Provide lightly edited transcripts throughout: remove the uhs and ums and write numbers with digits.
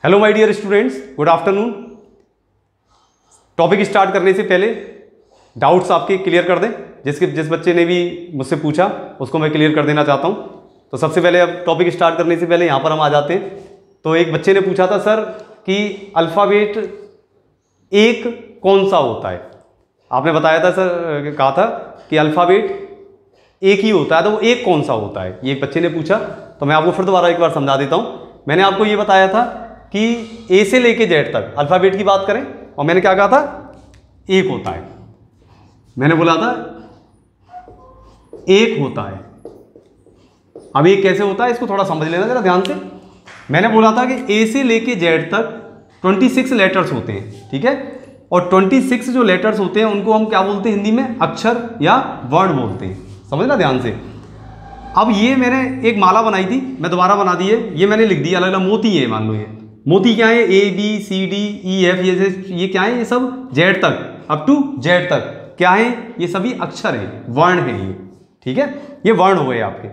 Hello my dear students, good afternoon. Topic start करने से पहले डाउट्स आपके क्लियर कर दें। जिस बच्चे ने भी मुझसे पूछा उसको मैं क्लियर कर देना चाहता हूं। तो सबसे पहले अब टॉपिक स्टार्ट करने से पहले यहां पर हम आ जाते हैं। तो एक बच्चे ने पूछा था सर कि अल्फ़ाबेट एक कौन सा होता है। आपने बताया था सर, कहा था कि अल्फ़ाबेट एक ही होता है, तो वो एक कौन सा होता है, ये एक बच्चे ने पूछा। तो मैं आपको फिर दोबारा एक बार समझा देता हूँ। मैंने आपको ये बताया था कि ए से लेके जेड तक अल्फ़ाबेट की बात करें, और मैंने क्या कहा था, एक होता है। मैंने बोला था एक होता है। अब एक कैसे होता है इसको थोड़ा समझ लेना जरा ध्यान से। मैंने बोला था कि ए से लेके जेड तक 26 लेटर्स होते हैं, ठीक है। और 26 जो लेटर्स होते हैं उनको हम क्या बोलते हैं हिंदी में, अक्षर या वर्ण बोलते हैं। समझना ध्यान से। अब ये मैंने एक माला बनाई थी, मैं दोबारा बना दी है। ये मैंने लिख दिया अलग अलग मोती है, मान लो ये मोती क्या है, A B C D E F, ये क्या है, ये सब जेड तक, अप टू जेड तक क्या है, ये सभी अक्षर हैं, वर्ण हैं ये, ठीक है। ये वर्ण हो गए आपके।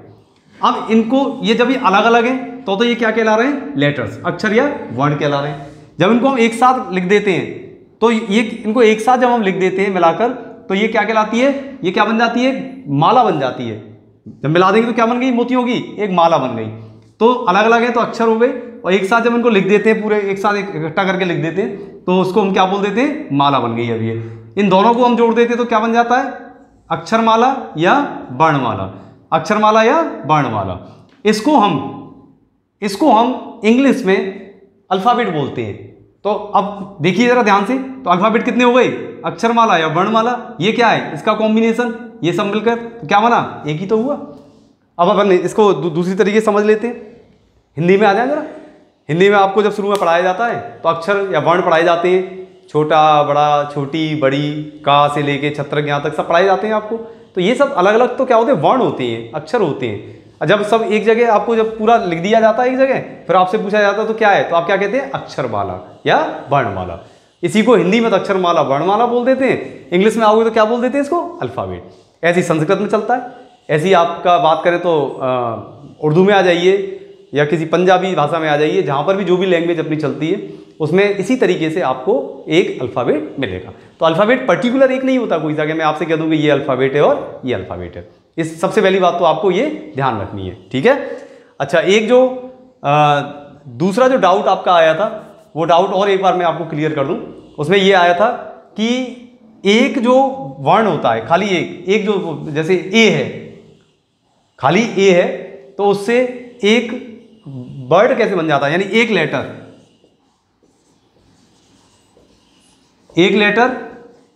अब इनको ये जब ये अलग अलग हैं तो ये क्या कहला रहे हैं, लेटर्स, अक्षर या वर्ण कहला रहे हैं। जब इनको हम एक साथ लिख देते हैं तो ये इनको एक साथ जब हम लिख देते हैं मिलाकर, तो ये क्या कहलाती है, ये क्या बन जाती है, माला बन जाती है। जब मिला देंगे तो क्या बन गई, मोतियों की एक माला बन गई। तो अलग अलग है तो अक्षर हो गए, और एक साथ जब इनको लिख देते हैं, पूरे एक साथ इकट्ठा करके लिख देते हैं, तो उसको हम क्या बोल देते हैं, माला बन गई। अब ये इन दोनों को हम जोड़ देते हैं तो क्या बन जाता है, अक्षरमाला या वर्णमाला, अक्षरमाला या वर्णमाला। इसको हम इंग्लिश में अल्फ़ाबेट बोलते हैं। तो अब देखिए जरा ध्यान से, तो अल्फ़ाबेट कितने हो गए, अक्षरमाला या वर्णमाला। ये क्या है, इसका कॉम्बिनेशन, ये सब मिलकर तो क्या बना, एक ही तो हुआ। अब अपन इसको दूसरी तरीके से समझ लेते हैं। हिंदी में आ जाए जरा। हिंदी में आपको जब शुरू में पढ़ाया जाता है तो अक्षर या वर्ण पढ़ाए जाते हैं, छोटा बड़ा, छोटी बड़ी, का से लेके छत्रक यहाँ तक सब पढ़ाए जाते हैं आपको। तो ये सब अलग अलग तो क्या होते हैं, वर्ण होते हैं, अक्षर होते हैं। जब सब एक जगह आपको जब पूरा लिख दिया जाता है एक जगह, फिर आपसे पूछा जाता है तो क्या है, तो आप क्या कहते हैं, अक्षरमाला या वर्णमाला। इसी को हिंदी में तो अक्षरमाला वर्णमाला बोल देते हैं, इंग्लिश में आओगे तो क्या बोल देते हैं इसको, अल्फ़ाबेट। ऐसी संस्कृत में चलता है। ऐसी आपका बात करें तो उर्दू में आ जाइए या किसी पंजाबी भाषा में आ जाइए, जहाँ पर भी जो भी लैंग्वेज अपनी चलती है उसमें इसी तरीके से आपको एक अल्फ़ाबेट मिलेगा। तो अल्फ़ाबेट पर्टिकुलर एक नहीं होता कोई सा कि मैं आपसे कह दूँ कि ये अल्फ़ाबेट है और ये अल्फ़ाबेट है। इस सबसे पहली बात तो आपको ये ध्यान रखनी है, ठीक है। अच्छा, एक जो दूसरा जो डाउट आपका आया था, वो डाउट और एक बार मैं आपको क्लियर कर दूं। उसमें ये आया था कि एक जो वर्ण होता है, खाली एक जो, जैसे ए है, खाली ए है, तो उससे एक वर्ड कैसे बन जाता है, यानी एक लेटर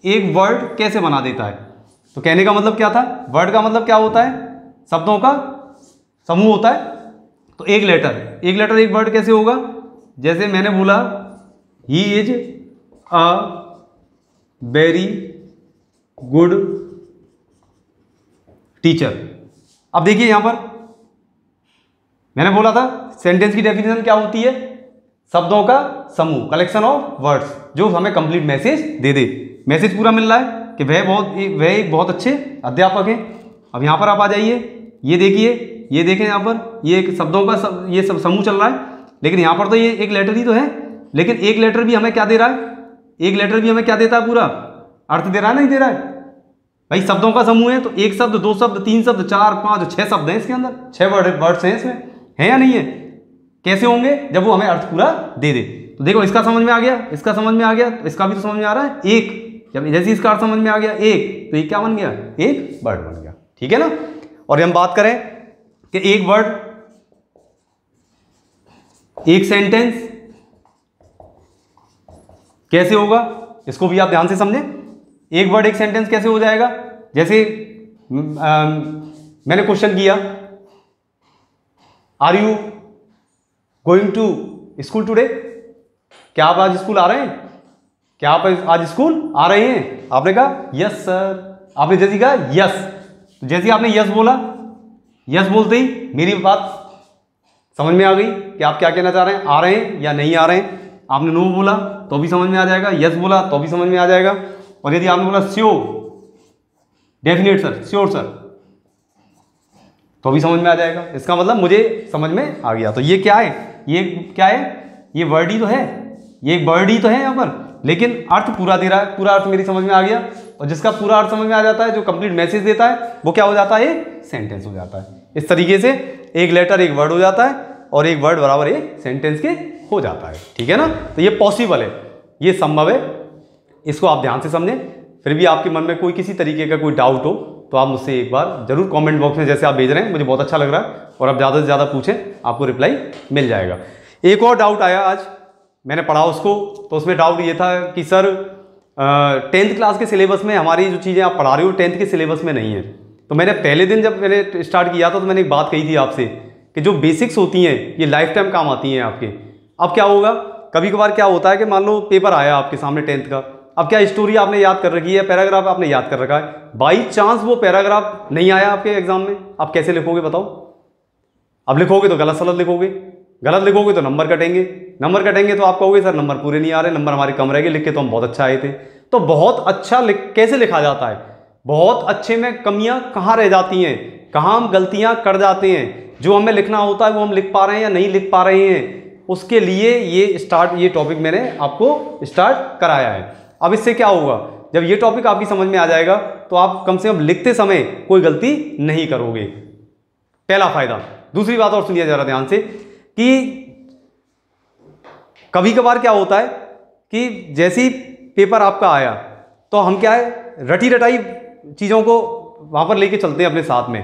एक वर्ड कैसे बना देता है। तो कहने का मतलब क्या था, वर्ड का मतलब क्या होता है, शब्दों का समूह होता है। तो एक लेटर एक वर्ड कैसे होगा, जैसे मैंने बोला he is a very good teacher. अब देखिए यहां पर मैंने बोला था सेंटेंस की डेफिनेशन क्या होती है, शब्दों का समूह, कलेक्शन ऑफ वर्ड्स जो हमें कंप्लीट मैसेज दे दे। मैसेज पूरा मिल रहा है कि वह एक बहुत अच्छे अध्यापक हैं। अब यहाँ पर आप आ जाइए, ये देखिए, ये देखें यहाँ पर, ये एक शब्दों का ये सब समूह चल रहा है, लेकिन यहाँ पर तो ये एक लेटर ही तो है। लेकिन एक लेटर भी हमें क्या दे रहा है, एक लेटर भी हमें क्या देता है, पूरा अर्थ दे रहा है, नहीं दे रहा है भाई। शब्दों का समूह है तो एक शब्द, दो शब्द, तीन शब्द, चार, पाँच, 6 शब्द हैं इसके अंदर, 6 वर्ड्स हैं इसमें, है या नहीं है। कैसे होंगे, जब वो हमें अर्थ पूरा दे दे। तो देखो इसका समझ में आ गया, इसका समझ में आ गया, तो इसका भी तो समझ में आ रहा है। एक जब जैसे इसका अर्थ समझ में आ गया एक, तो ये क्या बन गया, एक वर्ड बन गया, ठीक है ना। और हम बात करें कि एक वर्ड एक सेंटेंस कैसे होगा, इसको भी आप ध्यान से समझें। एक वर्ड एक सेंटेंस कैसे हो जाएगा, जैसे मैंने क्वेश्चन किया, are you going to school today, क्या आप आज स्कूल आ रहे हैं, क्या आप आज स्कूल आ रहे हैं। आपने कहा यस सर, आपने जैसे कहा यस, तो जैसे आपने यस बोला, यस बोलते ही मेरी बात समझ में आ गई कि आप क्या कहना चाह रहे हैं, आ रहे हैं या नहीं आ रहे हैं। आपने नो बोला तो भी समझ में आ जाएगा, यस बोला तो भी समझ में आ जाएगा। और यदि आपने बोला sure, definite sir, sure sir, तो भी समझ में आ जाएगा। इसका मतलब मुझे समझ में आ गया। तो ये क्या है, ये क्या है, ये वर्ड ही तो है, ये एक वर्ड ही तो है यहाँ पर, लेकिन अर्थ पूरा दे रहा है। पूरा अर्थ मेरी समझ में आ गया, और जिसका पूरा अर्थ समझ में आ जाता है, जो कंप्लीट मैसेज देता है, वो क्या हो जाता है, एक सेंटेंस हो जाता है। इस तरीके से एक लेटर एक वर्ड हो जाता है, और एक वर्ड बराबर एक सेंटेंस के हो जाता है। ठीक है ना, तो ये पॉसिबल है, ये संभव है, इसको आप ध्यान से समझें। फिर भी आपके मन में कोई किसी तरीके का कोई डाउट हो तो आप मुझसे एक बार जरूर कमेंट बॉक्स में, जैसे आप भेज रहे हैं, मुझे बहुत अच्छा लग रहा है, और आप ज़्यादा से ज़्यादा पूछें, आपको रिप्लाई मिल जाएगा। एक और डाउट आया आज, मैंने पढ़ा उसको, तो उसमें डाउट ये था कि सर 10th क्लास के सिलेबस में हमारी जो चीज़ें आप पढ़ा रहे हो 10th के सिलेबस में नहीं है। तो मैंने पहले दिन जब मैंने स्टार्ट किया था तो मैंने एक बात कही थी आपसे कि जो बेसिक्स होती हैं ये लाइफ टाइम काम आती हैं आपके। अब क्या होगा, कभी कभार क्या होता है कि मान लो पेपर आया आपके सामने 10th का, अब क्या स्टोरी आपने याद कर रखी है, पैराग्राफ आपने याद कर रखा है, बाई चांस वो पैराग्राफ नहीं आया आपके एग्जाम में, आप कैसे लिखोगे बताओ? अब लिखोगे तो गलत सलत लिखोगे, गलत लिखोगे तो नंबर कटेंगे, नंबर कटेंगे तो आप कहोगे सर नंबर पूरे नहीं आ रहे, नंबर हमारे कम रह गए, लिख के तो हम बहुत अच्छा आए थे। तो बहुत अच्छा कैसे लिखा जाता है, बहुत अच्छे में कमियां कहाँ रह जाती हैं, कहाँ हम गलतियां कर जाते हैं, जो हमें लिखना होता है वो हम लिख पा रहे हैं या नहीं लिख पा रहे हैं, उसके लिए ये टॉपिक मैंने आपको स्टार्ट कराया है। अब इससे क्या होगा, जब ये टॉपिक आपकी समझ में आ जाएगा तो आप कम से कम लिखते समय कोई गलती नहीं करोगे, पहला फायदा। दूसरी बात और सुनिए जरा ध्यान से, कि कभी कभार क्या होता है कि जैसे ही पेपर आपका आया तो हम क्या है, रटी रटाई चीज़ों को वहाँ पर लेके चलते हैं अपने साथ में,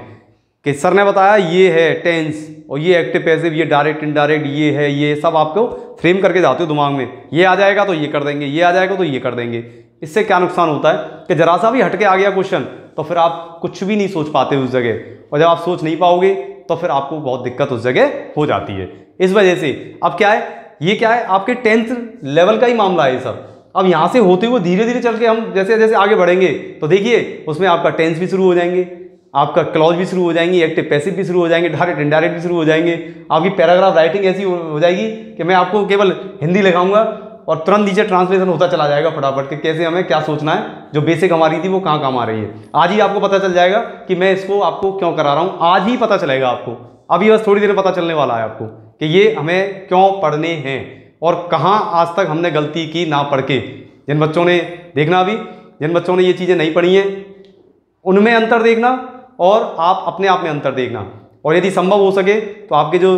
कि सर ने बताया ये है टेंस, और ये एक्टिव पैसिव, ये डायरेक्ट इनडायरेक्ट, ये है, ये सब आपको फ्रेम करके जाते हो दिमाग में, ये आ जाएगा तो ये कर देंगे, ये आ जाएगा तो ये कर देंगे। इससे क्या नुकसान होता है कि जरा सा भी हटके आ गया क्वेश्चन तो फिर आप कुछ भी नहीं सोच पाते उस जगह, और जब आप सोच नहीं पाओगे तो फिर आपको बहुत दिक्कत उस जगह हो जाती है। इस वजह से अब क्या है, ये क्या है, आपके 10th लेवल का ही मामला है ये सब। अब यहाँ से होते हुए धीरे धीरे चल के हम जैसे जैसे आगे बढ़ेंगे तो देखिए उसमें आपका टेंस भी शुरू हो जाएंगे, आपका क्लॉज भी शुरू हो जाएंगी, एक्टिव पैसिव भी शुरू हो जाएंगे, डायरेक्ट इनडायरेक्ट भी शुरू हो जाएंगे, आपकी पैराग्राफ राइटिंग ऐसी हो जाएगी कि मैं आपको केवल हिंदी लिखाऊंगा और तुरंत नीचे ट्रांसलेशन होता चला जाएगा फटाफट के, कैसे हमें क्या सोचना है, जो बेसिक हमारी थी वो कहाँ काम आ रही है। आज ही आपको पता चल जाएगा कि मैं इसको आपको क्यों करा रहा हूँ, आज ही पता चलेगा आपको, अभी बस थोड़ी देर में पता चलने वाला है आपको कि ये हमें क्यों पढ़ने हैं और कहाँ आज तक हमने गलती की ना पढ़ के। जिन बच्चों ने देखना, अभी जिन बच्चों ने ये चीज़ें नहीं पढ़ी हैं उनमें अंतर देखना और आप अपने आप में अंतर देखना, और यदि संभव हो सके तो आपके जो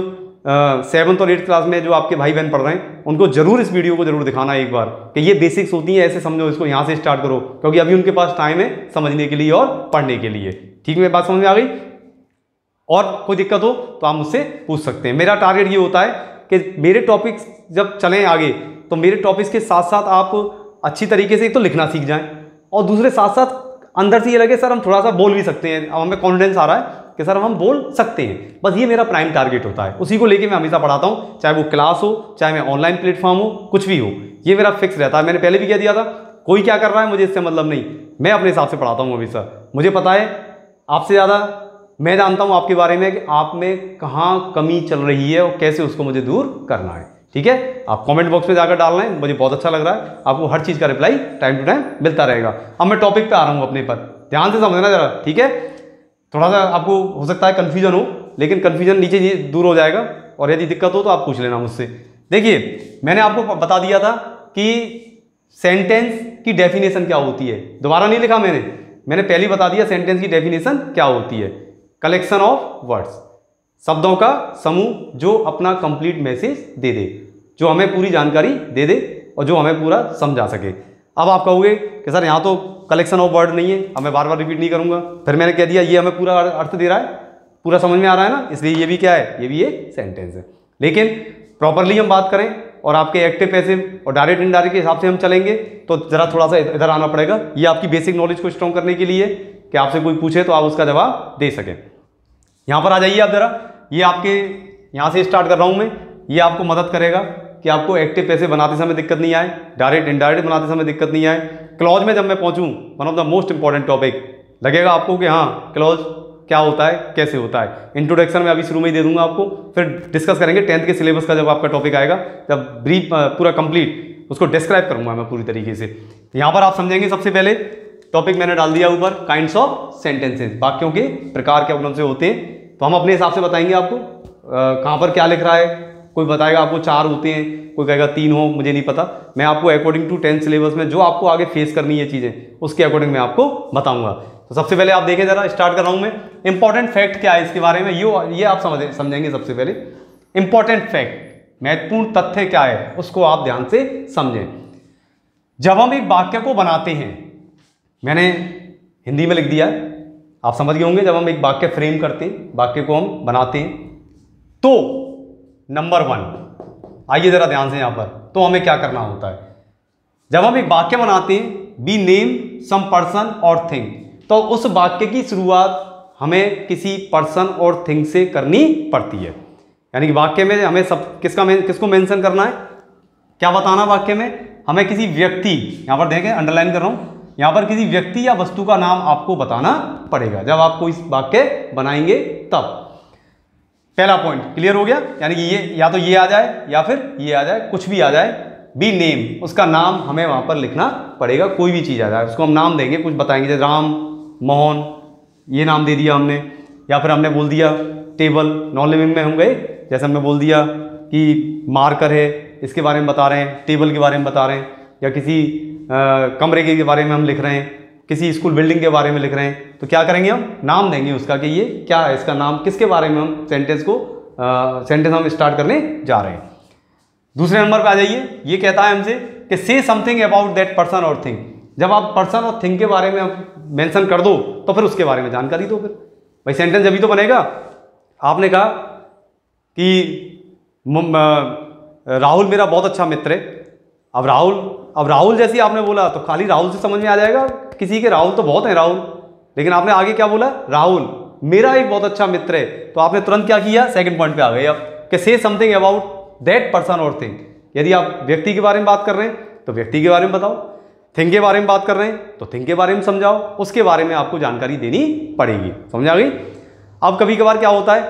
7th और 8th क्लास में जो आपके भाई बहन पढ़ रहे हैं उनको जरूर इस वीडियो को जरूर दिखाना एक बार कि ये बेसिक्स होती हैं, ऐसे समझो, इसको यहाँ से स्टार्ट करो, क्योंकि अभी उनके पास टाइम है समझने के लिए और पढ़ने के लिए। ठीक है, बात समझ में आ गई? और कोई दिक्कत हो तो आप मुझसे पूछ सकते हैं। मेरा टारगेट ये होता है कि मेरे टॉपिक्स जब चलें आगे तो मेरे टॉपिक्स के साथ साथ आप अच्छी तरीके से एक तो लिखना सीख जाएं, और दूसरे साथ साथ अंदर से ये लगे सर हम थोड़ा सा बोल भी सकते हैं, अब हमें कॉन्फिडेंस आ रहा है कि सर हम बोल सकते हैं। बस ये मेरा प्राइम टारगेट होता है, उसी को लेके मैं हमेशा पढ़ाता हूँ, चाहे वो क्लास हो, चाहे मैं ऑनलाइन प्लेटफॉर्म हो, कुछ भी हो, ये मेरा फिक्स रहता है। मैंने पहले भी कह दिया था, कोई क्या कर रहा है मुझे इससे मतलब नहीं, मैं अपने हिसाब से पढ़ाता हूँ हमेशा। मुझे पता है आपसे ज़्यादा मैं जानता हूँ आपके बारे में कि आप में कहाँ कमी चल रही है और कैसे उसको मुझे दूर करना है। ठीक है, आप कमेंट बॉक्स में जाकर डालना है, मुझे बहुत अच्छा लग रहा है, आपको हर चीज़ का रिप्लाई टाइम टू टाइम मिलता रहेगा। अब मैं टॉपिक पे आ रहा हूँ अपने पर, ध्यान से समझना जरा। ठीक है, थोड़ा सा आपको हो सकता है कन्फ्यूजन हो, लेकिन कन्फ्यूजन नीचे दूर हो जाएगा, और यदि दिक्कत हो तो आप पूछ लेना मुझसे। देखिए मैंने आपको बता दिया था कि सेंटेंस की डेफिनेशन क्या होती है, दोबारा नहीं लिखा मैंने पहले बता दिया सेंटेंस की डेफिनेशन क्या होती है। कलेक्शन ऑफ वर्ड्स, शब्दों का समूह जो अपना कंप्लीट मैसेज दे दे, जो हमें पूरी जानकारी दे दे और जो हमें पूरा समझा सके। अब आप कहोगे कि सर यहाँ तो कलेक्शन ऑफ वर्ड नहीं है, अब मैं बार बार रिपीट नहीं करूँगा, फिर मैंने कह दिया ये हमें पूरा अर्थ दे रहा है, पूरा समझ में आ रहा है ना, इसलिए ये भी क्या है, ये भी एक सेंटेंस है। लेकिन प्रॉपरली हम बात करें और आपके एक्टिव पैसिव और डायरेक्ट इनडायरेक्ट के हिसाब से हम चलेंगे तो ज़रा थोड़ा सा इधर आना पड़ेगा। ये आपकी बेसिक नॉलेज को स्ट्रॉन्ग करने के लिए कि आपसे कोई पूछे तो आप उसका जवाब दे सकें। यहाँ पर आ जाइए आप ज़रा, ये आपके यहाँ से स्टार्ट कर रहा हूँ मैं, ये आपको मदद करेगा कि आपको एक्टिव पैसिव बनाते समय दिक्कत नहीं आए, डायरेक्ट इनडायरेक्ट बनाते समय दिक्कत नहीं आए। क्लॉज में जब मैं पहुँचूँ, one of the most important topic लगेगा आपको कि हाँ क्लॉज क्या होता है, कैसे होता है। इंट्रोडक्शन में अभी शुरू में ही दे दूंगा आपको, फिर डिस्कस करेंगे 10th के सिलेबस का जब आपका टॉपिक आएगा, जब ब्रीफ पूरा कंप्लीट उसको डिस्क्राइब करूंगा मैं पूरी तरीके से। यहाँ पर आप समझेंगे सबसे पहले टॉपिक मैंने डाल दिया ऊपर, काइंड्स ऑफ सेंटेंसेस, वाक्यों के प्रकार क्या कौन से होते हैं, तो हम अपने हिसाब से बताएंगे आपको कहाँ पर क्या लिख रहा है, कोई बताएगा आपको 4 होते हैं, कोई कहेगा 3 हो, मुझे नहीं पता। मैं आपको अकॉर्डिंग टू 10th सिलेबस में जो आपको आगे फेस करनी है चीज़ें, उसके अकॉर्डिंग मैं आपको बताऊंगा। तो सबसे पहले आप देखें जरा, स्टार्ट कर रहा हूं मैं। इंपॉर्टेंट फैक्ट क्या है इसके बारे में, ये आप समझेंगे। सबसे पहले इंपॉर्टेंट फैक्ट, महत्वपूर्ण तथ्य क्या है, उसको आप ध्यान से समझें। जब हम एक वाक्य को बनाते हैं, मैंने हिंदी में लिख दिया है, आप समझ गए होंगे। जब हम एक वाक्य फ्रेम करते हैं, वाक्य को हम बनाते हैं, तो नंबर 1, आइए जरा ध्यान से यहां पर, तो हमें क्या करना होता है। जब हम एक वाक्य बनाते हैं, वी नेम सम पर्सन और थिंग, तो उस वाक्य की शुरुआत हमें किसी पर्सन और थिंग से करनी पड़ती है। यानी कि वाक्य में हमें किसको मेंशन करना है, क्या बताना वाक्य में, हमें किसी व्यक्ति, यहां पर देखें अंडरलाइन कर रहा हूं, यहां पर किसी व्यक्ति या वस्तु का नाम आपको बताना पड़ेगा जब आप कोई वाक्य बनाएंगे तब। पहला पॉइंट क्लियर हो गया, यानी कि ये या तो ये आ जाए या फिर ये आ जाए, कुछ भी आ जाए, बी नेम, उसका नाम हमें वहां पर लिखना पड़ेगा। कोई भी चीज आ जाए उसको हम नाम देंगे, कुछ बताएंगे, जैसे राम, मोहन, ये नाम दे दिया हमने, या फिर हमने बोल दिया टेबल, नॉन लिविंग में हम गए, जैसे हमने बोल दिया कि मार्कर है, इसके बारे में बता रहे हैं, टेबल के बारे में बता रहे हैं, या किसी कमरे के बारे में हम लिख रहे हैं, किसी स्कूल बिल्डिंग के बारे में लिख रहे हैं, तो क्या करेंगे हम नाम देंगे उसका कि ये क्या है, इसका नाम, किसके बारे में हम सेंटेंस हम स्टार्ट करने जा रहे हैं। दूसरे नंबर पे आ जाइए, ये कहता है हमसे कि से समथिंग अबाउट दैट पर्सन और थिंग। जब आप पर्सन और थिंग के बारे में मेंशन कर दो तो फिर उसके बारे में जानकारी दो, फिर भाई सेंटेंस अभी तो बनेगा। आपने कहा कि राहुल मेरा बहुत अच्छा मित्र है। अब राहुल जैसे आपने बोला तो खाली राहुल से समझ में आ जाएगा किसी के, राहुल तो बहुत है राहुल, लेकिन आपने आगे क्या बोला, राहुल मेरा एक बहुत अच्छा मित्र है, तो आपने तुरंत क्या किया, सेकंड पॉइंट पे आ गए अब कि से समथिंग अबाउट दैट पर्सन और थिंग। यदि आप व्यक्ति के बारे में बात कर रहे हैं तो व्यक्ति के बारे में बताओ, थिंग के बारे में बात कर रहे हैं तो थिंग के बारे में समझाओ, उसके बारे में आपको जानकारी देनी पड़ेगी। समझ आ गई। अब कभी कभार क्या होता है,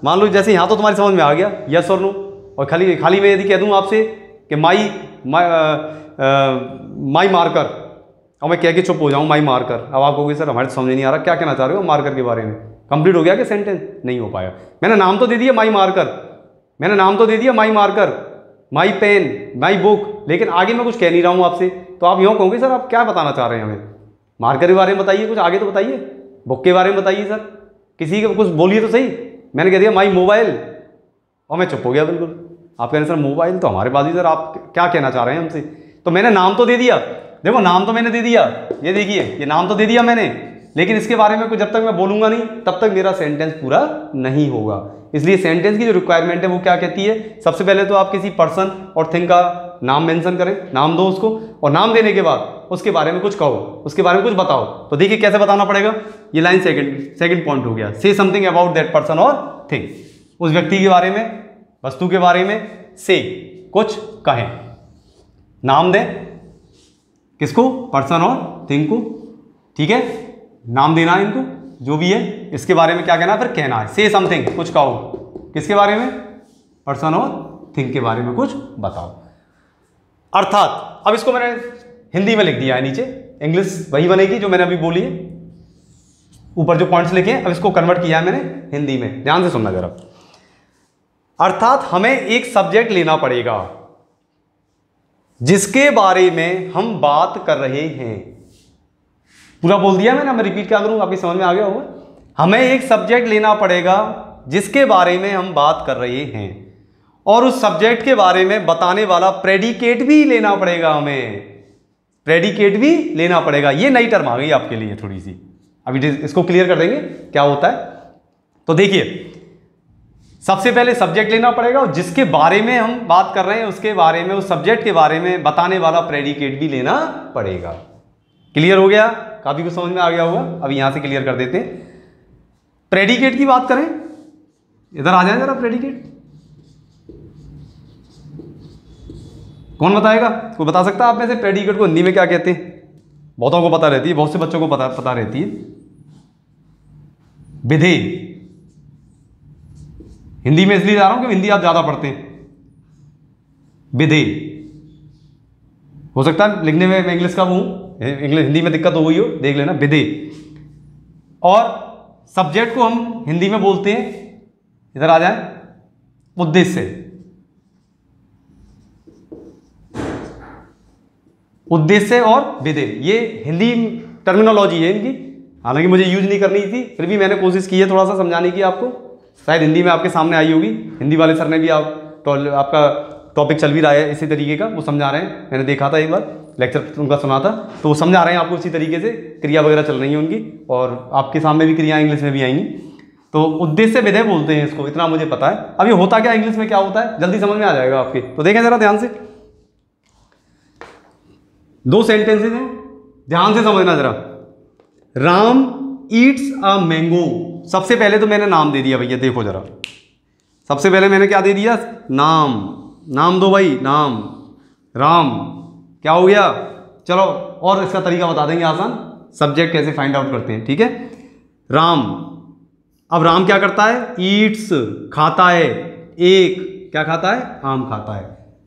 मान लो जैसे यहाँ तो तुम्हारी समझ में आ गया यस और नो, और खाली मैं यदि कह दूँ आपसे कि माई मार्कर, और मैं कह के चुप हो जाऊँ माई मार्कर, अब आप कहोगे सर हमारे समझ नहीं आ रहा क्या कहना चाह रहे हो मार्कर के बारे में, कंप्लीट हो गया कि सेंटेंस नहीं हो पाया। मैंने नाम तो दे दिया माई मार्कर, मैंने नाम तो दे दिया my marker, my pen, my book, लेकिन आगे मैं कुछ कह नहीं रहा हूँ आपसे, तो आप यूँ कहोगे सर आप क्या बताना चाह रहे हैं हमें, मार्कर के बारे में बताइए, कुछ आगे तो बताइए, बुक के बारे में बताइए सर, किसी के कुछ बोलिए तो सही। मैंने कह दिया माई मोबाइल और मैं चुप हो गया बिल्कुल। आप कह रहे हैं सर मोबाइल तो हमारे पास ही, सर आप क्या कहना चाह रहे हैं हमसे, तो मैंने नाम तो दे दिया, देखो नाम तो मैंने दे दिया, ये देखिए ये नाम तो दे दिया मैंने, लेकिन इसके बारे में कुछ जब तक मैं बोलूंगा नहीं तब तक मेरा सेंटेंस पूरा नहीं होगा। इसलिए सेंटेंस की जो रिक्वायरमेंट है वो क्या कहती है, सबसे पहले तो आप किसी पर्सन और थिंग का नाम मेंशन करें, नाम दो उसको, और नाम देने के बाद उसके बारे में कुछ कहो, उसके बारे में कुछ बताओ। तो देखिए कैसे बताना पड़ेगा, ये लाइन सेकंड पॉइंट हो गया, से समथिंग अबाउट दैट पर्सन और थिंग, उस व्यक्ति के बारे में, वस्तु के बारे में से कुछ कहें, नाम दें किसको, पर्सन और थिंग को, ठीक है, नाम देना है इनको जो भी है, इसके बारे में क्या कहना है, फिर कहना है से समथिंग, कुछ कहो, किसके बारे में, पर्सन और थिंग के बारे में कुछ बताओ। अर्थात अब इसको मैंने हिंदी में लिख दिया है, नीचे इंग्लिश वही बनेगी जो मैंने अभी बोली है, ऊपर जो पॉइंट्स लिखे हैं अब इसको कन्वर्ट किया है मैंने हिंदी में, ध्यान से सुनना जरा। अर्थात हमें एक सब्जेक्ट लेना पड़ेगा जिसके बारे में हम बात कर रहे हैं। पूरा बोल दिया मैंने, मैं रिपीट क्या करूं, आपकी समझ में आ गया होगा। हमें एक सब्जेक्ट लेना पड़ेगा जिसके बारे में हम बात कर रहे हैं, और उस सब्जेक्ट के बारे में बताने वाला प्रेडिकेट भी लेना पड़ेगा, हमें प्रेडिकेट भी लेना पड़ेगा। ये नई टर्म आ गई आपके लिए थोड़ी सी, अभी इसको क्लियर कर देंगे क्या होता है। तो देखिए सबसे पहले सब्जेक्ट लेना पड़ेगा, और जिसके बारे में हम बात कर रहे हैं उसके बारे में, उस सब्जेक्ट के बारे में बताने वाला प्रेडिकेट भी लेना पड़ेगा। क्लियर हो गया, काफी कुछ समझ में आ गया होगा। अभी यहां से क्लियर कर देते हैं। प्रेडिकेट की बात करें, इधर आ जाए जरा, प्रेडिकेट कौन बताएगा, कोई बता सकता है आप में से प्रेडिकेट को हिंदी में क्या कहते हैं? बहुतों को पता रहती है, बहुत से बच्चों को पता रहती है। विधेय, हिंदी में इसलिए जा रहा हूं कि हिंदी आप ज्यादा पढ़ते हैं। विधेय हो सकता है लिखने में मैं इंग्लिश का हूं, इंग्लिश हिंदी में दिक्कत हो गई हो, देख लेना। विधेय, और सब्जेक्ट को हम हिंदी में बोलते हैं, इधर आ जाए, उद्देश्य, उद्देश्य और विधेय, ये हिंदी टर्मिनोलॉजी है इनकी, हालांकि मुझे यूज नहीं करनी थी, फिर भी मैंने कोशिश की है थोड़ा सा समझाने की आपको। शायद हिंदी में आपके सामने आई होगी, हिंदी वाले सर ने भी आपका टॉपिक चल भी रहा है इसी तरीके का, वो समझा रहे हैं, मैंने देखा था एक बार लेक्चर उनका सुना था, तो वो समझा रहे हैं आपको इसी तरीके से, क्रिया वगैरह चल रही है उनकी, और आपके सामने भी क्रिया इंग्लिश में भी आएंगी। तो उद्देश्य विधेय बोलते हैं इसको, इतना मुझे पता है। अब ये होता क्या इंग्लिश में क्या होता है जल्दी समझ में आ जाएगा आपके, तो देखें जरा ध्यान से। दो सेंटेंसेस हैं, ध्यान से समझना जरा। राम ईट्स अ मैंगो, सबसे पहले तो मैंने नाम दे दिया भैया, देखो जरा, सबसे पहले मैंने क्या दे दिया, नाम, नाम दो भाई, नाम, राम, क्या हो गया, चलो और इसका तरीका बता देंगे आसान, सब्जेक्ट कैसे फाइंड आउट करते हैं, ठीक है। राम, अब राम क्या करता है, ईट्स, खाता है, एक क्या खाता है, आम खाता है,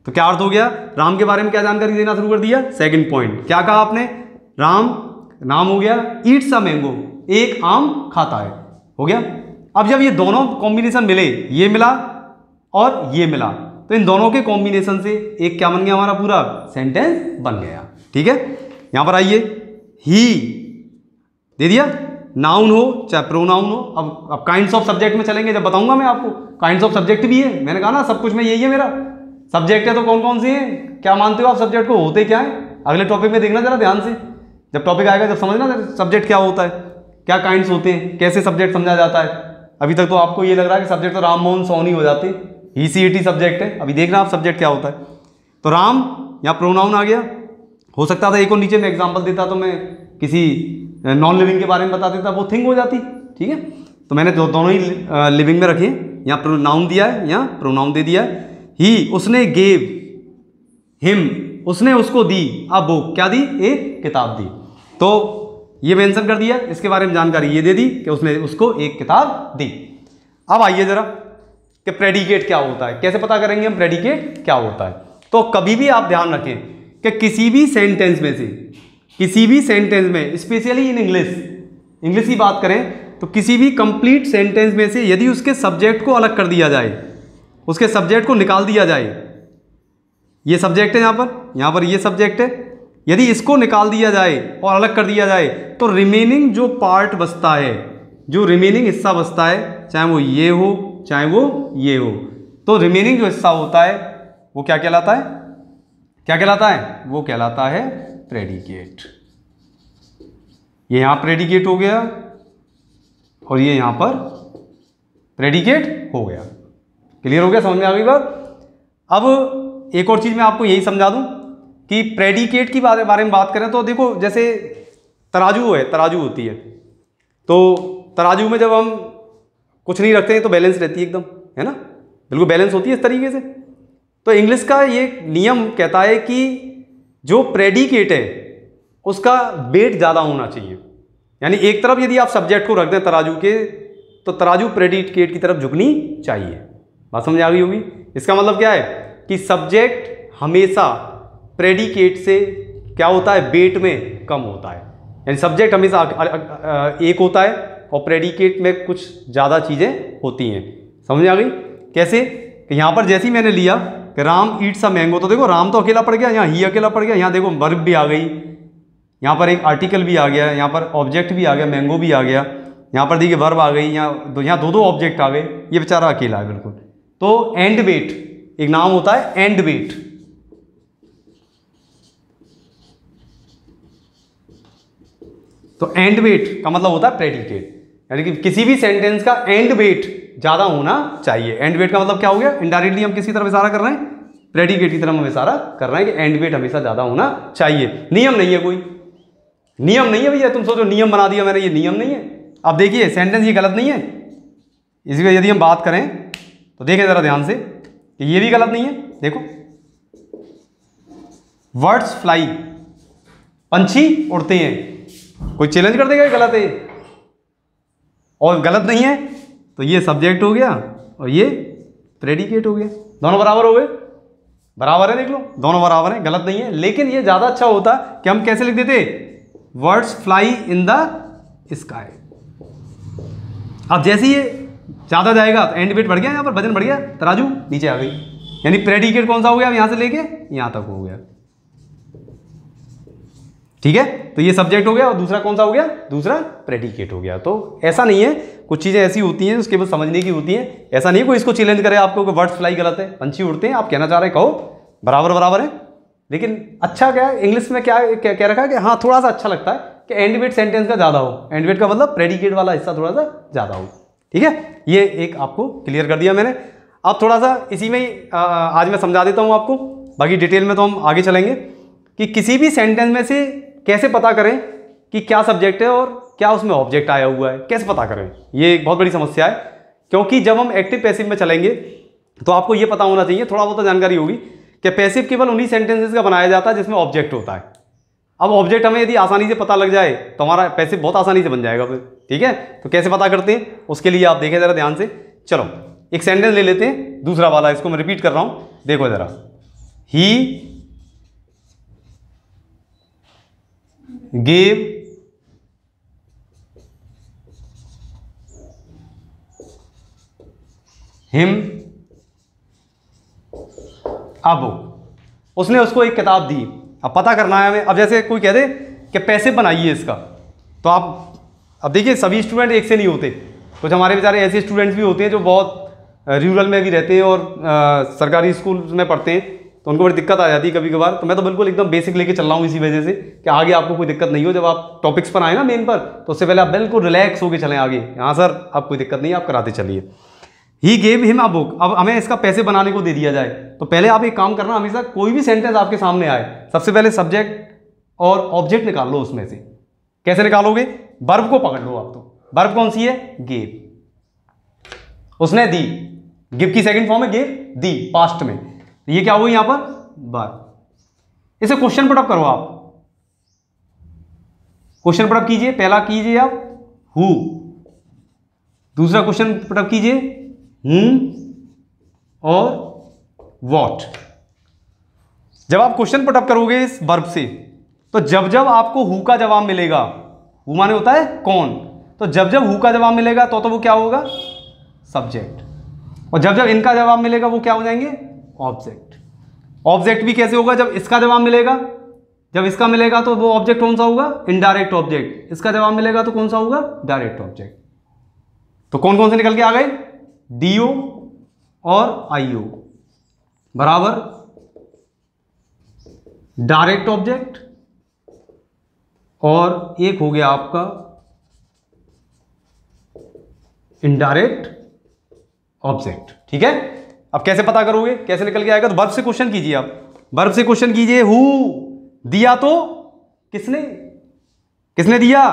तो क्या अर्थ हो गया, राम के बारे में क्या जानकारी देना शुरू कर दिया। सेकंड पॉइंट क्या कहा आपने, राम नाम हो गया, ईट्स अ मैंगो, एक आम खाता है, हो गया। अब जब ये दोनों कॉम्बिनेशन मिले, ये मिला और ये मिला, तो इन दोनों के कॉम्बिनेशन से एक क्या बन गया, हमारा पूरा सेंटेंस बन गया, ठीक है। यहां पर आइए, ही दे दिया, नाउन हो चाहे प्रोनाउन हो। अब काइंड्स ऑफ सब्जेक्ट में चलेंगे, जब बताऊंगा मैं आपको, काइंड्स ऑफ सब्जेक्ट भी है, मैंने कहा ना सब कुछ में यही है मेरा, सब्जेक्ट है तो कौन कौन से हैं, क्या मानते हो आप सब्जेक्ट को, होते क्या है, अगले टॉपिक में देखना जरा ध्यान से, जब टॉपिक आएगा जब समझना सब्जेक्ट क्या होता है, क्या काइंड्स होते हैं, कैसे सब्जेक्ट समझा जाता है। अभी तक तो आपको ये लग रहा है कि सब्जेक्ट तो राम मोहन सोनी हो जाते, ही सी टी सब्जेक्ट है, अभी देखना आप सब्जेक्ट क्या होता है। तो राम यहाँ प्रोनाउन आ गया, हो सकता था एक और नीचे में एग्जांपल देता तो मैं किसी नॉन लिविंग के बारे में बता देता, वो थिंग हो जाती, ठीक है। तो मैंने दोनों ही लिविंग में रखे, यहाँ प्रोनाउन दिया है, यहाँ प्रोनाउन दे दिया है। ही, उसने, गेव हिम, उसने उसको दी, अब बुक क्या दी, एक किताब दी, तो ये मेंशन कर दिया, इसके बारे में जानकारी ये दे दी कि उसने उसको एक किताब दी। अब आइए जरा कि प्रेडिकेट क्या होता है, कैसे पता करेंगे हम प्रेडिकेट क्या होता है। तो कभी भी आप ध्यान रखें कि किसी भी सेंटेंस में से, किसी भी सेंटेंस में, स्पेशली इन इंग्लिश की बात करें तो किसी भी कंप्लीट सेंटेंस में से यदि उसके सब्जेक्ट को अलग कर दिया जाए, उसके सब्जेक्ट को निकाल दिया जाए, ये सब्जेक्ट है यहाँ पर ये सब्जेक्ट है, यदि इसको निकाल दिया जाए और अलग कर दिया जाए तो रिमेनिंग जो पार्ट बचता है, जो रिमेनिंग हिस्सा बचता है, चाहे वो ये हो चाहे वो ये हो, तो रिमेनिंग जो हिस्सा होता है वो क्या कहलाता है, क्या कहलाता है, वो कहलाता है प्रेडिकेट। ये यहां प्रेडिकेट हो गया और ये यहां पर प्रेडिकेट हो गया। क्लियर हो गया, समझ में आ गई बात। अब एक और चीज मैं आपको यही समझा दूं कि प्रेडिकेट की बारे में बात करें तो देखो, जैसे तराजू है, तराजू होती है, तो तराजू में जब हम कुछ नहीं रखते हैं तो बैलेंस रहती है एकदम, है ना, बिल्कुल बैलेंस होती है इस तरीके से। तो इंग्लिश का ये नियम कहता है कि जो प्रेडिकेट है उसका वेट ज़्यादा होना चाहिए, यानी एक तरफ यदि आप सब्जेक्ट को रख दें तराजू के, तो तराजू प्रेडिकेट की तरफ झुकनी चाहिए। बात समझ आ गई होगी। इसका मतलब क्या है कि सब्जेक्ट हमेशा प्रेडिकेट से क्या होता है, वेट में कम होता है, यानी सब्जेक्ट हमेशा एक होता है और प्रेडिकेट में कुछ ज़्यादा चीज़ें होती हैं। समझ आ गई कैसे, कि यहाँ पर जैसे ही मैंने लिया कि राम ईट्स अ मैंगो, तो देखो राम तो अकेला पड़ गया, यहाँ ही अकेला पड़ गया, यहाँ देखो वर्ब भी आ गई, यहाँ पर एक आर्टिकल भी आ गया, यहाँ पर ऑब्जेक्ट भी आ गया, मैंगो भी आ गया, यहाँ पर देखिए वर्ब आ गई, यहाँ दो ऑब्जेक्ट आ गए, ये बेचारा अकेला है बिल्कुल। तो एंड वेट एक नाम होता है, एंड वेट। तो एंड वेट का मतलब होता है प्रेडिकेट, यानी कि किसी भी सेंटेंस का एंड वेट ज्यादा होना चाहिए। एंड वेट का मतलब क्या हो गया, इनडायरेक्टली हम किसकी तरफ इशारा कर रहे हैं, प्रेडिकेट की तरफ हम इशारा कर रहे हैं कि एंड वेट हमेशा ज्यादा होना चाहिए। नियम नहीं है, कोई नियम नहीं है भैया, तुम सोचो नियम बना दिया मैंने, ये नियम नहीं है। अब देखिए सेंटेंस ये गलत नहीं है, इसी पर यदि हम बात करें तो देखें जरा ध्यान से कि ये भी गलत नहीं है। देखो वर्ड्स फ्लाई, पंछी उड़ते हैं, कोई चैलेंज कर देगा गलत है, और गलत नहीं है तो ये सब्जेक्ट हो गया और ये प्रेडिकेट हो गया, दोनों बराबर हो गए, बराबर है, देख लो दोनों बराबर हैं, गलत नहीं है। लेकिन ये ज्यादा अच्छा होता कि हम कैसे लिख देते, words fly in the sky. अब जैसे ये ज़्यादा जाएगा तो एंड वेट बढ़ गया, यहाँ पर वजन बढ़ गया, तराजू नीचे आ गई। यानी प्रेडिकेट कौन सा हो गया, यहाँ से लेके यहाँ तक हो गया। ठीक है, तो ये सब्जेक्ट हो गया और दूसरा कौन सा हो गया, दूसरा प्रेडिकेट हो गया। तो ऐसा नहीं है, कुछ चीज़ें ऐसी होती हैं उसके बाद समझने की होती हैं। ऐसा नहीं है कोई इसको चैलेंज करे आपको कि वर्ड्स फ्लाई गलत है, पंछी उड़ते हैं, आप कहना चाह रहे हैं कहो बराबर बराबर है। लेकिन अच्छा क्या है इंग्लिश में क्या कह रखा है कि हाँ थोड़ा सा अच्छा लगता है कि एंड वेट सेंटेंस का ज़्यादा हो, एंड वेट का मतलब प्रेडिकेट वाला हिस्सा थोड़ा सा ज़्यादा हो। ठीक है, ये एक आपको क्लियर कर दिया मैंने। अब थोड़ा सा इसी में ही आज मैं समझा देता हूँ आपको, बाकी डिटेल में तो हम आगे चलेंगे कि किसी भी सेंटेंस में से कैसे पता करें कि क्या सब्जेक्ट है और क्या उसमें ऑब्जेक्ट आया हुआ है, कैसे पता करें। ये एक बहुत बड़ी समस्या है, क्योंकि जब हम एक्टिव पैसिव में चलेंगे तो आपको ये पता होना चाहिए, थोड़ा बहुत जानकारी होगी कि पैसिव केवल उन्हीं सेंटेंसेस का बनाया जाता है जिसमें ऑब्जेक्ट होता है। अब ऑब्जेक्ट हमें यदि आसानी से पता लग जाए तो हमारा पैसिव बहुत आसानी से बन जाएगा फिर। ठीक है, तो कैसे पता करते हैं उसके लिए आप देखें ज़रा ध्यान से। चलो एक सेंटेंस ले लेते हैं, दूसरा वाला, इसको मैं रिपीट कर रहा हूँ, देखो ज़रा। ही gave him a book, उसने उसको एक किताब दी। अब पता करना है हमें। अब जैसे कोई कह दे कि पैसे बनाइए इसका, तो आप अब देखिए सभी स्टूडेंट एक से नहीं होते, कुछ हमारे बेचारे ऐसे स्टूडेंट्स भी होते हैं जो बहुत रूरल में भी रहते हैं और सरकारी स्कूल में पढ़ते हैं, तो उनको बड़ी दिक्कत आ जाती है कभी कभार। तो मैं तो बिल्कुल एकदम बेसिक लेके चल रहा हूँ इसी वजह से कि आगे आपको कोई दिक्कत नहीं हो। जब आप टॉपिक्स पर आए ना मेन पर, तो उससे पहले आप बिल्कुल रिलैक्स होकर चलें आगे। हाँ सर अब कोई दिक्कत नहीं, आप कराते चलिए। He gave him a book, अब हमें इसका पैसे बनाने को दे दिया जाए तो पहले आप एक काम करना, हमेशा कोई भी सेंटेंस आपके सामने आए सबसे पहले सब्जेक्ट और ऑब्जेक्ट निकाल लो उसमें से। कैसे निकालोगे, वर्ब को पकड़ लो आप। तो वर्ब कौन सी है, गेव, उसने दी, गिव की सेकंड फॉर्म है गेव, दी पास्ट में, ये क्या हुई यहां पर वर्ब। इसे क्वेश्चन पुट अप करो आप, क्वेश्चन पुट अप कीजिए। पहला कीजिए आप हु, दूसरा क्वेश्चन पुट अप कीजिए whom और what। जब आप क्वेश्चन पुट अप करोगे इस वर्ब से, तो जब जब आपको हु का जवाब मिलेगा, हु माने होता है कौन, तो जब जब हु का जवाब मिलेगा तो वो क्या होगा, सब्जेक्ट, और जब जब इनका जवाब मिलेगा वो क्या हो जाएंगे, ऑब्जेक्ट। ऑब्जेक्ट भी कैसे होगा, जब इसका जवाब मिलेगा, जब इसका मिलेगा तो वो ऑब्जेक्ट कौन सा होगा, इनडायरेक्ट ऑब्जेक्ट। इसका जवाब मिलेगा तो कौन सा होगा, डायरेक्ट ऑब्जेक्ट। तो कौन कौन से निकल के आ गए, डीओ और आईओ बराबर डायरेक्ट ऑब्जेक्ट, और एक हो गया आपका इनडायरेक्ट ऑब्जेक्ट। ठीक है, अब कैसे पता करोगे, कैसे निकल के आएगा, तो वर्ब से क्वेश्चन कीजिए आप, वर्ब से क्वेश्चन कीजिए। हु दिया तो किसने, किसने दिया,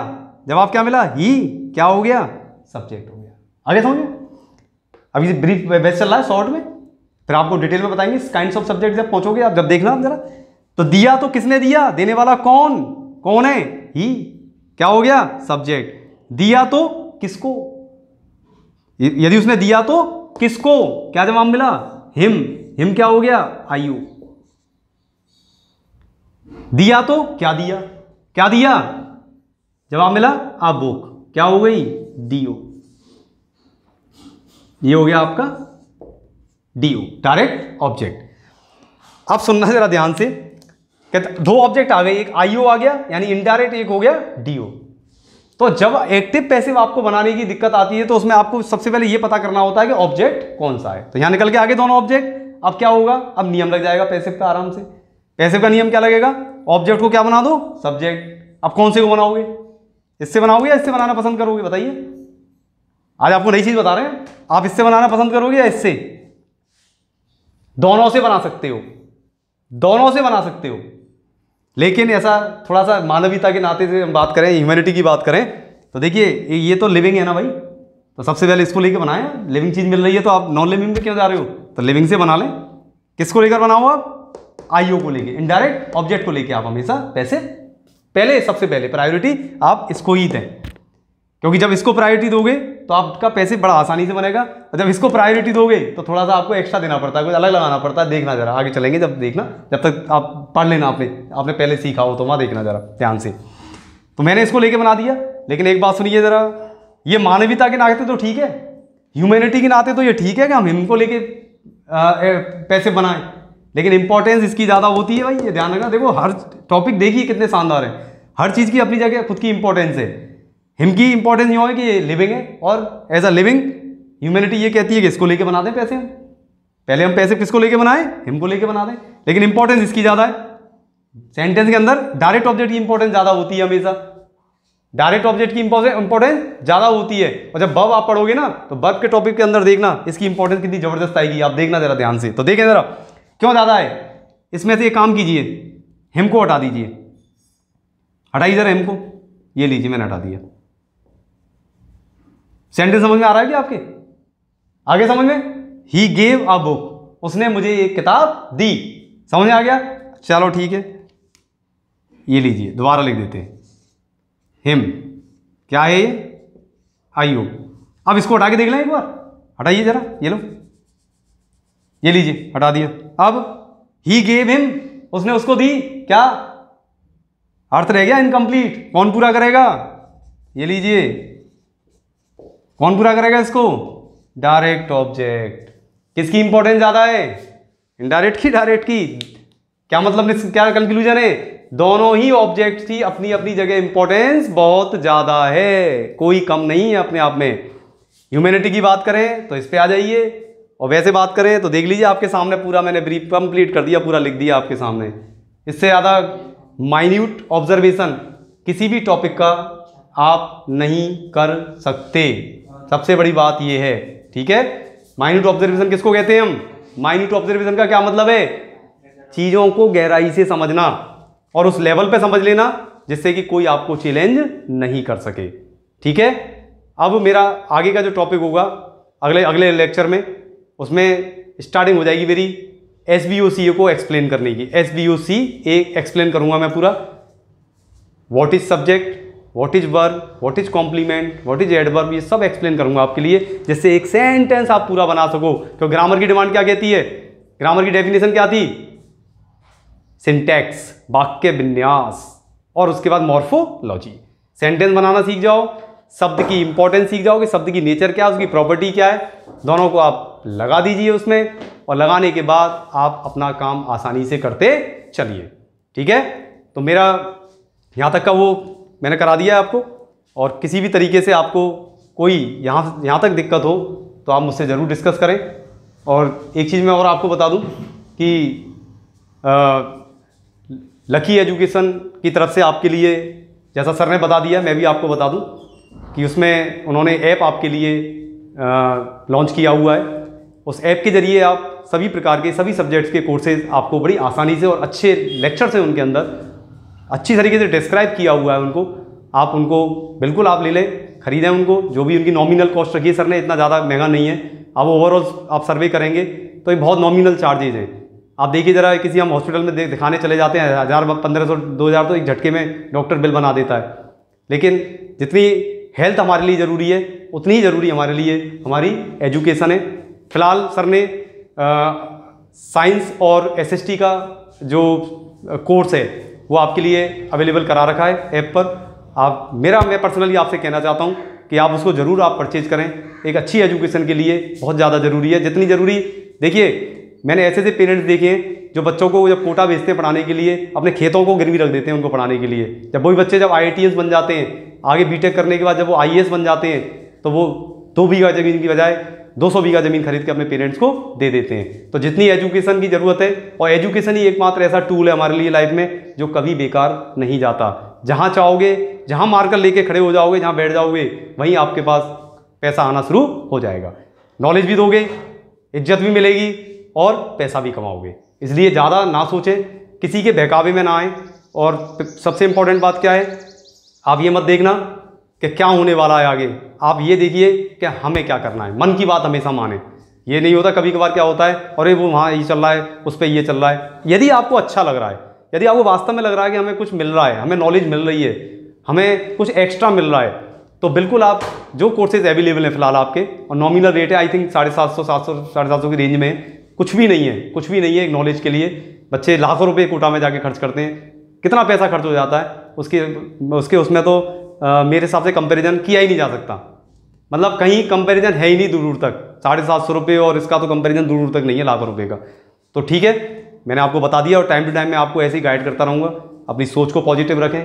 जवाब क्या मिला, ही, क्या हो गया, सब्जेक्ट हो गया। आगे समझिए, अभी ब्रीफ बेस चल रहा है शॉर्ट में, फिर आपको डिटेल में बताएंगे काइंड्स ऑफ सब्जेक्ट जब पहुंचोगे आप, जब देखना जरा। तो दिया तो किसने दिया, देने वाला कौन, कौन है, ही, क्या हो गया, सब्जेक्ट। दिया तो किसको, यदि उसने दिया तो किसको, क्या जवाब मिला, हिम, हिम क्या हो गया, आयु। दिया तो क्या दिया, क्या दिया, जवाब मिला आ बुक, क्या हो गई, डीओ। ये हो गया आपका डीओ, डायरेक्ट ऑब्जेक्ट। अब सुनना जरा ध्यान से, दो ऑब्जेक्ट आ गए, एक आईओ आ गया यानी इनडायरेक्ट, एक हो गया डीओ। तो जब एक्टिव पैसिव आपको बनाने की दिक्कत आती है तो उसमें आपको सबसे पहले ये पता करना होता है कि ऑब्जेक्ट कौन सा है। तो यहां निकल के आगे दोनों ऑब्जेक्ट। अब क्या होगा, अब नियम लग जाएगा पैसिव का आराम से। पैसिव का नियम क्या लगेगा, ऑब्जेक्ट को क्या बना दो, सब्जेक्ट। अब कौन से को बनाओगे, इससे बनाओगे या इससे बनाना पसंद करोगे, बताइए। आज आपको नई चीज बता रहे हैं, आप इससे बनाना पसंद करोगे या इससे, दोनों से बना सकते हो, दोनों से बना सकते हो। लेकिन ऐसा थोड़ा सा मानवीयता के नाते से हम बात करें, ह्यूमैनिटी की बात करें, तो देखिए ये तो लिविंग है ना भाई, तो सबसे पहले इसको लेके बनाए। लिविंग चीज मिल रही है तो आप नॉन लिविंग में क्यों जा रहे हो, तो लिविंग से बना लें। किसको लेकर बनाओ आप, आईओ को लेके, इनडायरेक्ट ऑब्जेक्ट को लेके आप हमेशा पैसे पहले, सबसे पहले प्रायोरिटी आप इसको ही दें, क्योंकि जब इसको प्रायोरिटी दोगे तो आपका पैसे बड़ा आसानी से बनेगा, और जब इसको प्रायोरिटी दोगे तो थोड़ा सा आपको एक्स्ट्रा देना पड़ता है, कुछ अलग लगाना पड़ता है। देखना जरा, आगे चलेंगे जब देखना, जब तक आप पढ़ लेना, आपने पहले सीखा हो तो वहाँ देखना जरा ध्यान से। तो मैंने इसको लेके बना दिया, लेकिन एक बात सुनिए जरा, ये मानवीयता के नाते तो ठीक है, ह्यूमैनिटी के नाते तो ये ठीक है कि हम इनको लेके पैसे बनाएं, लेकिन इंपॉर्टेंस इसकी ज़्यादा होती है भाई, ये ध्यान रखना। देखो हर टॉपिक देखिए कितने शानदार है, हर चीज़ की अपनी जगह खुद की इंपॉर्टेंस है। हिम की इंपॉर्टेंस यूँ है कि ये लिविंग है, और एज अ लिविंग ह्यूमैनिटी ये कहती है कि इसको लेके बना दें पैसे हम। पहले हम पैसे किसको लेके बनाएं, हिम को लेके बना दें, लेकिन इंपॉर्टेंस इसकी ज़्यादा है। सेंटेंस के अंदर डायरेक्ट ऑब्जेक्ट की इंपॉर्टेंस ज़्यादा होती है हमेशा, डायरेक्ट ऑब्जेक्ट की इंपॉर्टेंस ज़्यादा होती है। और जब वर्ब आप पढ़ोगे ना तो वर्ब के टॉपिक के अंदर देखना इसकी इंपॉर्टेंस कितनी ज़बरदस्त आएगी, आप देखना जरा ध्यान से। तो देखें जरा क्यों ज़्यादा है। इसमें से एक काम कीजिए, हिम को हटा दीजिए, हटाइए जरा हिम को, ये लीजिए मैंने हटा दिया। सेंटेंस समझ में आ रहा है क्या आपके? आगे समझ में, ही गेव अ बुक, उसने मुझे एक किताब दी, समझ में आ गया? चलो ठीक है, ये लीजिए दोबारा लिख देते हैं, हिम क्या है ये, आईओ। अब इसको हटा के देख लें एक बार, हटाइए जरा, ये लो, ये लीजिए हटा दिया। अब ही गेव हिम, उसने उसको दी, क्या अर्थ रह गया इनकम्प्लीट, कौन पूरा करेगा? ये लीजिए, कौन पूरा करेगा इसको? Direct object. किसकी इंपॉर्टेंस ज्यादा है, इनडायरेक्ट की डायरेक्ट की? क्या मतलब, क्या कंक्लूजन है? दोनों ही ऑब्जेक्ट की अपनी अपनी जगह इंपॉर्टेंस बहुत ज्यादा है, कोई कम नहीं है अपने आप में। ह्यूमैनिटी की बात करें तो इस पे आ जाइए, और वैसे बात करें तो देख लीजिए आपके सामने पूरा मैंने ब्रीफ कंप्लीट कर दिया, पूरा लिख दिया आपके सामने। इससे ज़्यादा माइन्यूट ऑब्जर्वेशन किसी भी टॉपिक का आप नहीं कर सकते, सबसे बड़ी बात यह है, ठीक है। माइन्यूट ऑब्जर्वेशन किसको कहते हैं हम? माइन्यूट ऑब्जर्वेशन का क्या मतलब है? चीज़ों को गहराई से समझना और उस लेवल पे समझ लेना जिससे कि कोई आपको चैलेंज नहीं कर सके, ठीक है। अब मेरा आगे का जो टॉपिक होगा अगले लेक्चर में, उसमें स्टार्टिंग हो जाएगी मेरी SVOC को एक्सप्लेन करने की। SVOC एक एक्सप्लेन करूंगा मैं पूरा, what is subject, what is verb, what is complement, what is adverb, ये सब एक्सप्लेन करूंगा आपके लिए, जिससे एक सेंटेंस आप पूरा बना सको। तो ग्रामर की डिमांड क्या कहती है? ग्रामर की डेफिनेशन क्या थी? सिंटैक्स, वाक्य विन्यास, और उसके बाद मॉर्फोलॉजी। सेंटेंस बनाना सीख जाओ, शब्द की इंपॉर्टेंस सीख जाओ कि शब्द की नेचर क्या है, उसकी प्रॉपर्टी क्या है, दोनों को आप लगा दीजिए उसमें, और लगाने के बाद आप अपना काम आसानी से करते चलिए, ठीक है। तो मेरा यहाँ तक का वो मैंने करा दिया है आपको, और किसी भी तरीके से आपको कोई यहाँ तक दिक्कत हो तो आप मुझसे ज़रूर डिस्कस करें। और एक चीज़ मैं और आपको बता दूँ कि लकी एजुकेशन की तरफ से आपके लिए, जैसा सर ने बता दिया, मैं भी आपको बता दूं कि उसमें उन्होंने ऐप आपके लिए लॉन्च किया हुआ है। उस ऐप के ज़रिए आप सभी प्रकार के सभी सब्जेक्ट्स के कोर्सेज आपको बड़ी आसानी से, और अच्छे लेक्चर्स हैं उनके अंदर, अच्छी तरीके से डिस्क्राइब किया हुआ है उनको, आप उनको बिल्कुल आप ले लें, ख़रीदें उनको। जो भी उनकी नॉमिनल कॉस्ट रखी है सर ने, इतना ज़्यादा महंगा नहीं है। आप ओवरऑल आप सर्वे करेंगे तो ये बहुत नॉमिनल चार्जेज हैं। आप देखिए ज़रा, किसी हम हॉस्पिटल में दिखाने चले जाते हैं, 1000, 1500, 2000 तो एक झटके में डॉक्टर बिल बना देता है। लेकिन जितनी हेल्थ हमारे लिए ज़रूरी है, उतनी ही ज़रूरी हमारे लिए हमारी एजुकेशन है। फिलहाल सर ने साइंस और SST का जो कोर्स है वो आपके लिए अवेलेबल करा रखा है ऐप पर। मैं पर्सनली आपसे कहना चाहता हूँ कि आप उसको ज़रूर आप परचेज करें। एक अच्छी एजुकेशन के लिए बहुत ज़्यादा ज़रूरी है, जितनी ज़रूरी, देखिए मैंने ऐसे पेरेंट्स देखे हैं जो बच्चों को जब कोटा भेजते हैं पढ़ाने के लिए, अपने खेतों को गिरवी रख देते हैं उनको पढ़ाने के लिए। जब वही बच्चे जब IITians बन जाते हैं, आगे BTech करने के बाद जब वो IAS बन जाते हैं, तो वो 2 बीघा ज़मीन की बजाय 200 बीघा ज़मीन खरीद के अपने पेरेंट्स को दे देते हैं। तो जितनी एजुकेशन की ज़रूरत है, और एजुकेशन ही एकमात्र ऐसा टूल है हमारे लिए लाइफ में जो कभी बेकार नहीं जाता। जहाँ चाहोगे, जहाँ मार्कर लेके खड़े हो जाओगे, जहाँ बैठ जाओगे, वहीं आपके पास पैसा आना शुरू हो जाएगा। नॉलेज भी दोगे, इज्जत भी मिलेगी, और पैसा भी कमाओगे। इसलिए ज़्यादा ना सोचें, किसी के बहकावे में ना आए। और सबसे इम्पोर्टेंट बात क्या है, आप ये मत देखना कि क्या होने वाला है आगे, आप ये देखिए कि हमें क्या करना है। मन की बात हमेशा माने। ये नहीं होता, कभी कभार क्या होता है, अरे वो वहाँ ये चल रहा है, उस पर ये चल रहा है। यदि आपको अच्छा लग रहा है, यदि आपको वास्तव में लग रहा है कि हमें कुछ मिल रहा है, हमें नॉलेज मिल रही है, हमें कुछ एक्स्ट्रा मिल रहा है, तो बिल्कुल आप जो कोर्सेज अवेलेबल हैं फिलहाल आपके, और नॉमिनल रेट है आई थिंक 750, 700, 750 की रेंज में, कुछ भी नहीं है, कुछ भी नहीं है। एक नॉलेज के लिए बच्चे लाखों रुपए कोटा में जाके खर्च करते हैं, कितना पैसा खर्च हो जाता है उसमें तो मेरे हिसाब से कंपैरिजन किया ही नहीं जा सकता। मतलब कहीं कंपैरिजन है ही नहीं दूर दूर तक। 750 रुपये और इसका तो कंपैरिजन दूर दूर तक नहीं है लाखों रुपये का। तो ठीक है, मैंने आपको बता दिया और टाइम टू टाइम मैं आपको ऐसे ही गाइड करता रहूँगा। अपनी सोच को पॉजिटिव रखें,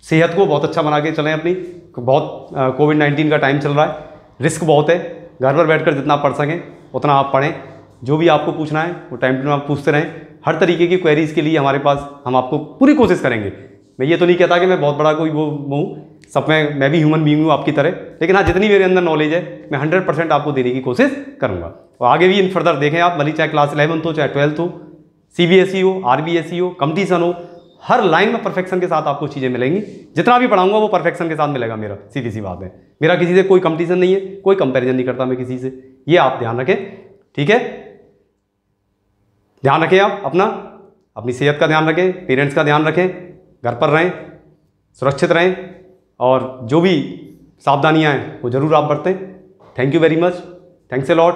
सेहत को बहुत अच्छा बना के चलें अपनी। बहुत कोविड-19 का टाइम चल रहा है, रिस्क बहुत है। घर पर बैठकर जितना पढ़ सकें उतना आप पढ़ें। जो भी आपको पूछना है वो टाइम टू टाइम आप पूछते रहें। हर तरीके की क्वेरीज़ के लिए हमारे पास हम आपको पूरी कोशिश करेंगे। मैं ये तो नहीं कहता कि मैं बहुत बड़ा कोई वो हूँ, सब में मैं भी ह्यूमन बीइंग हूँ आपकी तरह, लेकिन हाँ जितनी मेरे अंदर नॉलेज है मैं 100% आपको देने की कोशिश करूँगा। और आगे भी इन फर्दर देखें आप, भले चाहे क्लास 11th हो चाहे 12th हो, CBSE हो, RBSE हो, कंपटीशन हो, हर लाइन में परफेक्शन के साथ आपको चीज़ें मिलेंगी। जितना भी पढ़ाऊंगा वो परफेक्शन के साथ मिलेगा मेरा, सीधी सी बात है। मेरा किसी से कोई कंपटीशन नहीं है, कोई कंपैरिजन नहीं करता मैं किसी से, ये आप ध्यान रखें, ठीक है। ध्यान रखें आप अपना, अपनी सेहत का ध्यान रखें, पेरेंट्स का ध्यान रखें, घर पर रहें, सुरक्षित रहें और जो भी सावधानियां हैं वो ज़रूर आप बरतें। Thank you very much, thanks a lot.